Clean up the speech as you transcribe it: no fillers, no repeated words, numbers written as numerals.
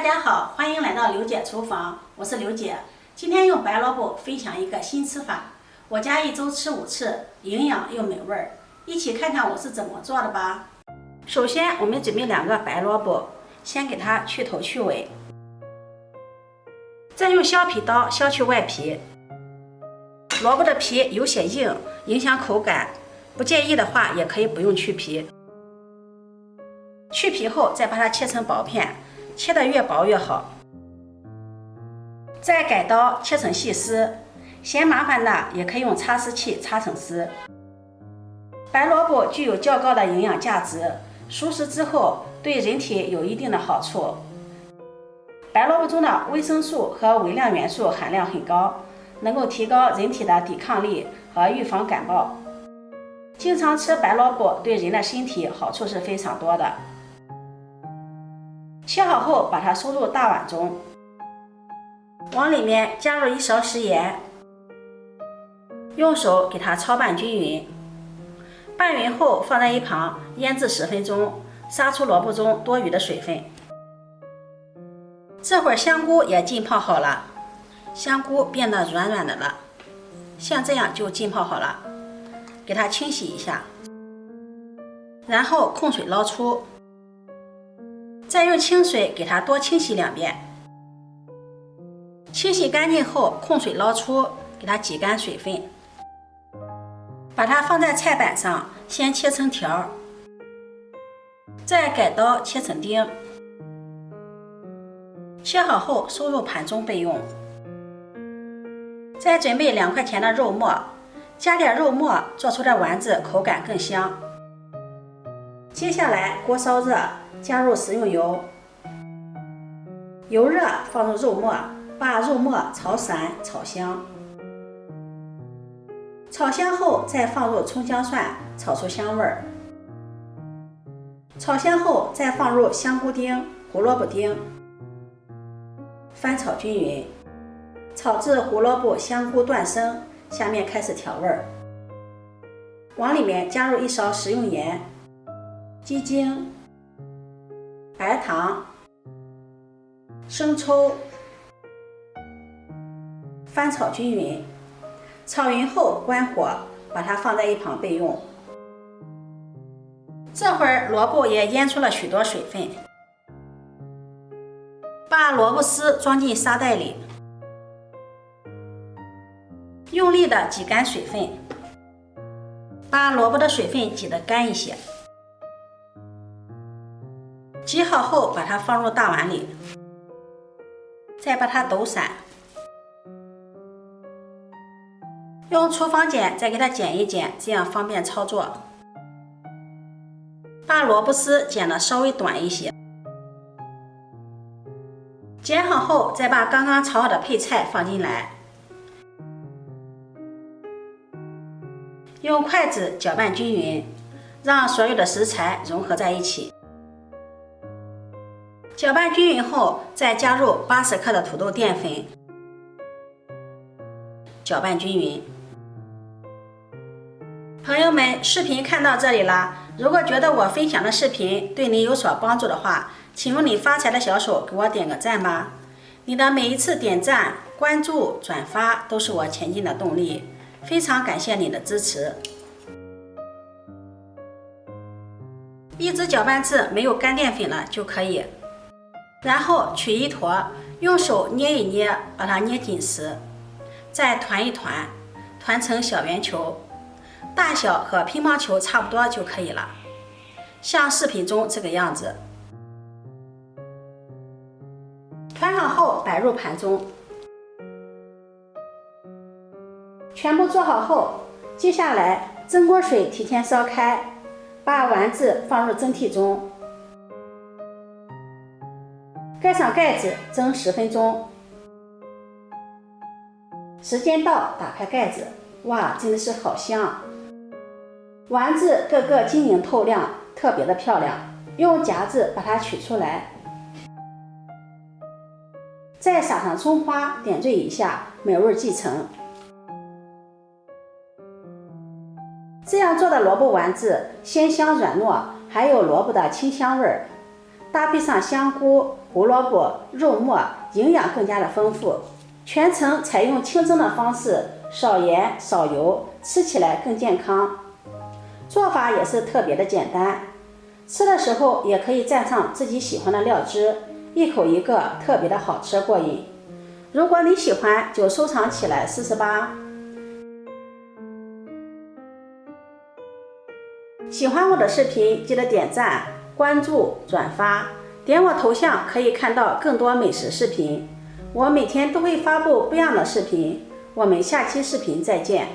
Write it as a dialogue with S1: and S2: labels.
S1: 大家好，欢迎来到刘姐厨房，我是刘姐。今天用白萝卜分享一个新吃法，我家一周吃5次，营养又美味，一起看看我是怎么做的吧。首先，我们准备2个白萝卜，先给它去头去尾，再用削皮刀削去外皮。萝卜的皮有些硬，影响口感，不介意的话也可以不用去皮。去皮后再把它切成薄片，切得越薄越好。再改刀切成细丝，嫌麻烦的也可以用擦丝器擦成丝。白萝卜具有较高的营养价值，熟食之后对人体有一定的好处。白萝卜中的维生素和微量元素含量很高，能够提高人体的抵抗力和预防感冒。经常吃白萝卜对人的身体好处是非常多的。切好后，把它收入大碗中，往里面加入1勺食盐，用手给它操拌均匀。拌匀后放在一旁腌制10分钟，杀出萝卜中多余的水分。这会儿香菇也浸泡好了，香菇变得软软的了，像这样就浸泡好了。给它清洗一下，然后控水捞出。再用清水给它多清洗2遍，清洗干净后控水捞出，给它挤干水分。把它放在菜板上，先切成条，再改刀切成丁。切好后收入盘中备用。再准备2块钱的肉末，加点肉末做出的丸子口感更香。接下来锅烧热，加入食用油，油热放入肉末，把肉末炒散炒香。炒香后再放入葱姜蒜，炒出香味儿。炒香后再放入香菇丁、胡萝卜丁，翻炒均匀，炒至胡萝卜、香菇断生，下面开始调味儿。往里面加入1勺食用盐、鸡精、白糖、生抽，翻炒均匀。炒匀后关火，把它放在一旁备用。这会儿萝卜也腌出了许多水分，把萝卜丝装进沙袋里，用力的挤干水分，把萝卜的水分挤得干一些。挤好后把它放入大碗里，再把它抖散，用厨房剪再给它剪一剪，这样方便操作。把萝卜丝剪得稍微短一些，剪好后再把刚刚炒好的配菜放进来，用筷子搅拌均匀，让所有的食材融合在一起。搅拌均匀后，再加入80克的土豆淀粉，搅拌均匀。朋友们，视频看到这里啦，如果觉得我分享的视频对你有所帮助的话，请用你发财的小手给我点个赞吧。你的每一次点赞、关注、转发都是我前进的动力，非常感谢你的支持。一直搅拌至没有干淀粉了就可以。然后取一坨，用手捏一捏，把它捏紧实，再团一团，团成小圆球，大小和乒乓球差不多就可以了，像视频中这个样子。团好后摆入盘中。全部做好后，接下来蒸锅水提前烧开，把丸子放入蒸屉中，盖上盖子蒸10分钟。时间到，打开盖子，哇，真的是好香！丸子个个晶莹透亮，特别的漂亮。用夹子把它取出来，再撒上葱花，点缀一下，美味继承。这样做的萝卜丸子鲜香软糯，还有萝卜的清香味儿，搭配上香菇、胡萝卜、肉末，营养更加的丰富。全程采用清蒸的方式，少盐少油，吃起来更健康。做法也是特别的简单，吃的时候也可以蘸上自己喜欢的料汁，一口一个，特别的好吃过瘾。如果你喜欢，就收藏起来试试吧。喜欢我的视频，记得点赞、关注、转发，点我头像可以看到更多美食视频。我每天都会发布不一样的视频，我们下期视频再见。